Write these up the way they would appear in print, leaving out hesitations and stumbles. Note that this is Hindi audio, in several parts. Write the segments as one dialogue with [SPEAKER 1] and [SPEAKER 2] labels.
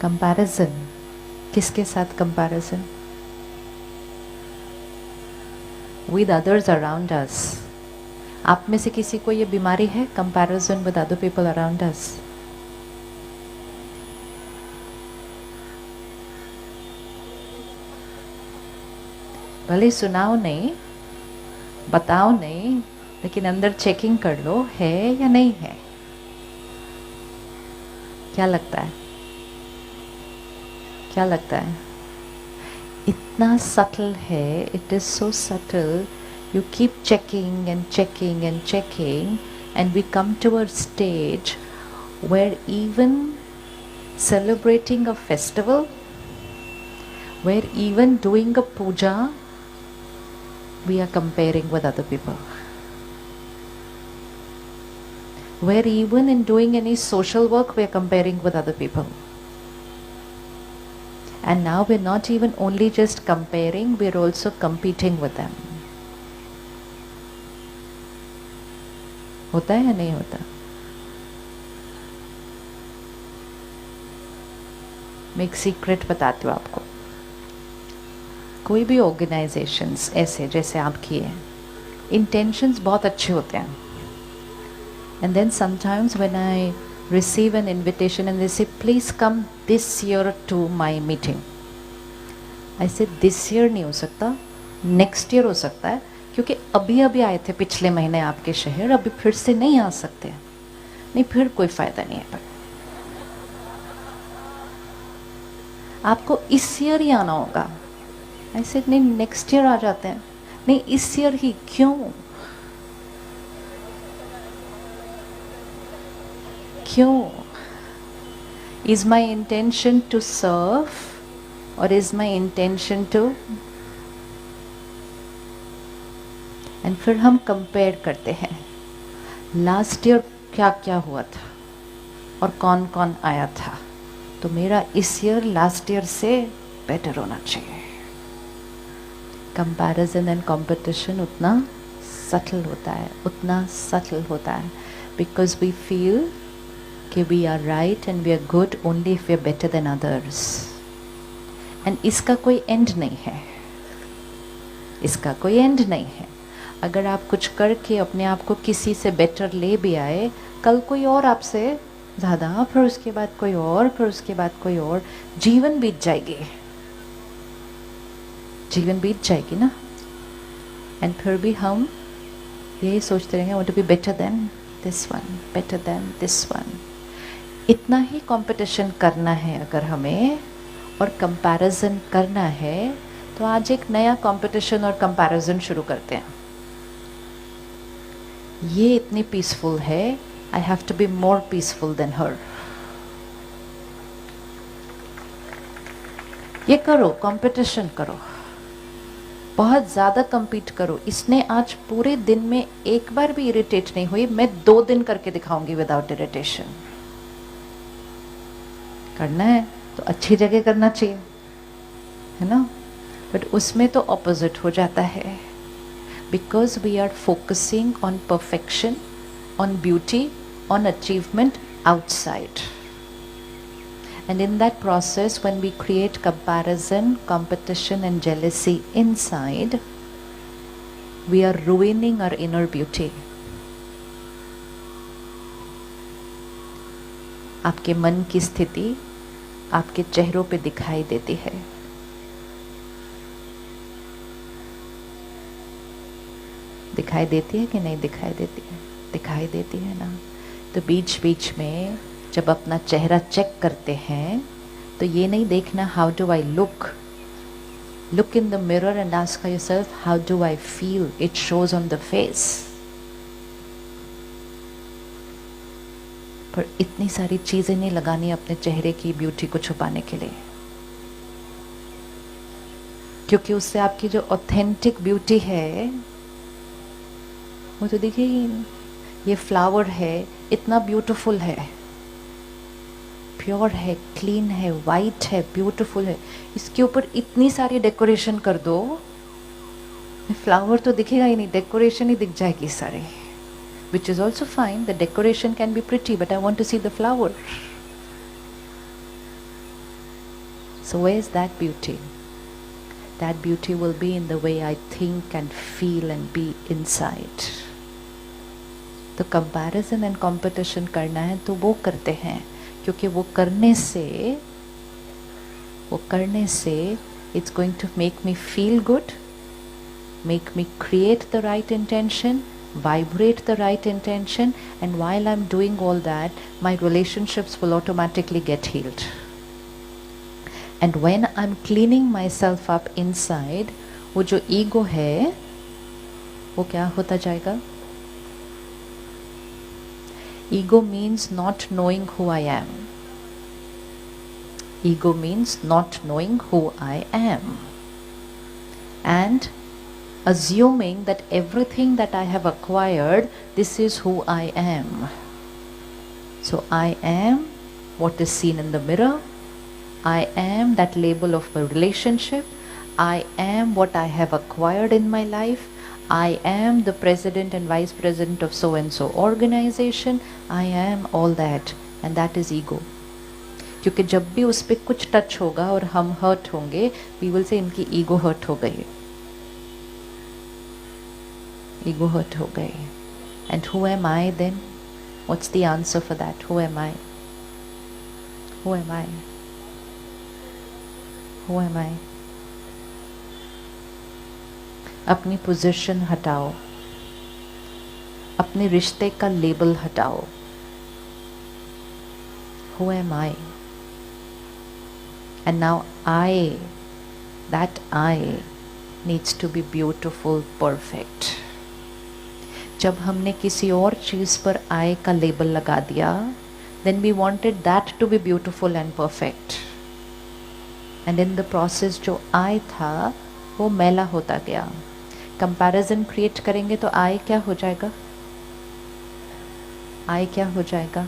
[SPEAKER 1] कंपैरिजन, किसके साथ comparison? With others around us. आप में से किसी को ये बीमारी है, comparison with other people around us? भले सुनाओ नहीं, बताओ नहीं, लेकिन अंदर चेकिंग कर लो, है या नहीं है। क्या लगता है, क्या लगता है? इतना सटल है, it is so subtle. You keep checking and checking and checking, and we come to a stage where even celebrating a festival, where even doing a puja, we are comparing with other people. Where even in doing any social work, we are comparing with other people. And now we're not even only just comparing, we're also competing with them. होता है या नहीं होता? मैं एक सीक्रेट बताती हूँ आपको. कोई भी ऑर्गेनाइजेशंस ऐसे जैसे आपकी है, इंटेंशंस बहुत अच्छे होते हैं. And then sometimes when I receive an invitation and they say please come this year to my meeting, I say this year नहीं हो सकता, नेक्स्ट ईयर हो सकता है, क्योंकि अभी अभी आए थे पिछले महीने आपके शहर, अभी फिर से नहीं आ सकते. नहीं, फिर कोई फायदा नहीं है. पर आपको इस ईयर ही आना होगा. ऐसे नहीं, नेक्स्ट ईयर आ जाते हैं. नहीं, इस ईयर ही क्यों? क्यों? Is my intention to serve और is my intention to? And फिर हम कंपेयर करते हैं, लास्ट ईयर क्या क्या हुआ था और कौन कौन आया था, तो मेरा इस ईयर लास्ट ईयर से बेटर होना चाहिए. कंपैरिजन एंड कंपटीशन उतना सटल होता है, उतना सटल होता है, बिकॉज वी फील कि we are right and we are good only if we are better than others. And इसका कोई एंड नहीं है, इसका कोई एंड नहीं है. अगर आप कुछ करके अपने आप को किसी से बेटर ले भी आए, कल कोई और आपसे ज़्यादा, फिर उसके बाद कोई और, फिर उसके बाद कोई और, जीवन बीत जाएगी, जीवन बीत जाएगी ना. एंड फिर भी हम यही सोचते रहेंगे, want to be better than this one, better than this one. इतना ही कंपटीशन करना है अगर हमें, और कंपैरिजन करना है, तो आज एक नया कंपटीशन और कंपैरिजन शुरू करते हैं. ये इतनी पीसफुल है, I have to be more peaceful than her. ये करो, कंपटीशन करो, बहुत ज़्यादा compete करो. इसने आज पूरे दिन में एक बार भी इरिटेट नहीं हुई, मैं 2 दिन करके दिखाऊंगी विदाउट इरिटेशन. करना है तो अच्छी जगह करना चाहिए, है ना. बट उसमें तो ऑपोजिट हो जाता है, because we are focusing on perfection, on beauty, on achievement outside. And in that process, when we create comparison, competition and jealousy inside, we are ruining our inner beauty. आपके मन की स्थिति आपके चेहरों पे दिखाई देती है. दिखाई देती है कि नहीं दिखाई देती है? दिखाई देती है ना. तो बीच बीच में जब अपना चेहरा चेक करते हैं, तो ये नहीं देखना how do I look. Look in the mirror and ask yourself how do I feel. It shows on the face. पर इतनी सारी चीजें नहीं लगानी अपने चेहरे की ब्यूटी को छुपाने के लिए, क्योंकि उससे आपकी जो ऑथेंटिक ब्यूटी है वो तो देखिए. ये फ्लावर है, इतना ब्यूटीफुल है, प्योर है, क्लीन है, वाइट है, ब्यूटीफुल है. इसके ऊपर इतनी सारी डेकोरेशन कर दो, फ्लावर तो दिखेगा ही नहीं, डेकोरेशन ही दिख जाएगी सारी. Which is also fine, the decoration can be pretty, but I want to see the flower. So where is that beauty? That beauty will be in the way I think and feel and be inside. तो कंपैरिजन एंड कंपटीशन करना है तो वो करते हैं, क्योंकि वो करने से it's going to make me feel good, make me create the right intention, vibrate the right intention, and while I'm doing all that, my relationships will automatically get healed. And when I'm cleaning myself up inside, वो जो ego है वो क्या होता जाएगा? Ego means not knowing who I am. Ego means not knowing who I am. And assuming that everything that I have acquired, this is who I am. So I am what is seen in the mirror. I am that label of a relationship. I am what I have acquired in my life. I am the president and vice president of so and so organization. I am all that, and that is ego. क्योंकि जब भी उस पर कुछ टच होगा और हम हर्ट होंगे, we will say इनकी ईगो हर्ट हो गई, ईगो हर्ट हो गई. And who am I then? What's the answer for that? Who am I? Who am I? Who am I? अपनी पोजीशन हटाओ, अपने रिश्ते का लेबल हटाओ. Who am I? And now that I needs to be beautiful, perfect. जब हमने किसी और चीज़ पर I का लेबल लगा दिया, then we wanted that to be beautiful and perfect. And in the process जो I था वो मैला होता गया. कंपैरिजन क्रिएट करेंगे तो I क्या हो जाएगा? I क्या हो जाएगा?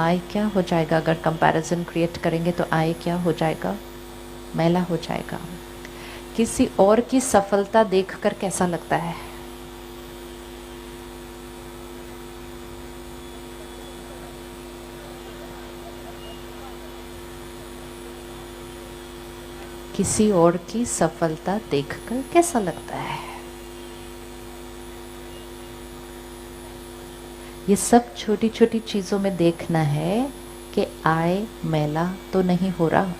[SPEAKER 1] I क्या हो जाएगा? अगर कंपैरिजन क्रिएट करेंगे तो I क्या हो जाएगा? मैला हो जाएगा. किसी और की सफलता देखकर कैसा लगता है? किसी और की सफलता देखकर कैसा लगता है? ये सब छोटी छोटी चीज़ों में देखना है कि I मैला तो नहीं हो रहा,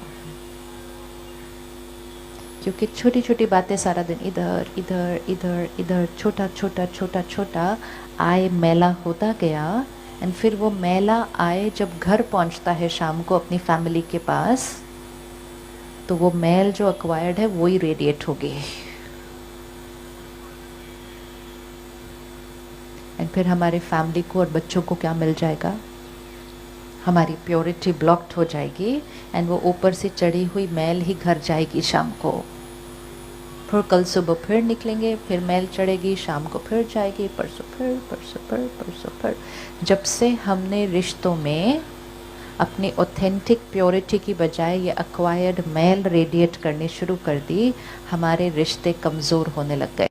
[SPEAKER 1] क्योंकि छोटी छोटी बातें सारा दिन इधर इधर इधर इधर छोटा छोटा छोटा छोटा I मैला होता गया. एंड फिर वो मैला I जब घर पहुंचता है शाम को अपनी फैमिली के पास, तो वो मैल जो अक्वायर्ड है वो ही रेडिएट होगी. एंड फिर हमारे फैमिली को और बच्चों को क्या मिल जाएगा? हमारी प्योरिटी ब्लॉक्ड हो जाएगी एंड वो ऊपर से चढ़ी हुई मैल ही घर जाएगी शाम को. फिर कल सुबह फिर निकलेंगे, फिर मैल चढ़ेगी, शाम को फिर जाएगी, परसों फिर. जब से हमने रिश्तों में अपनी ऑथेंटिक प्योरिटी की बजाय ये अक्वायर्ड मैल रेडिएट करनी शुरू कर दी, हमारे रिश्ते कमज़ोर होने लग गए.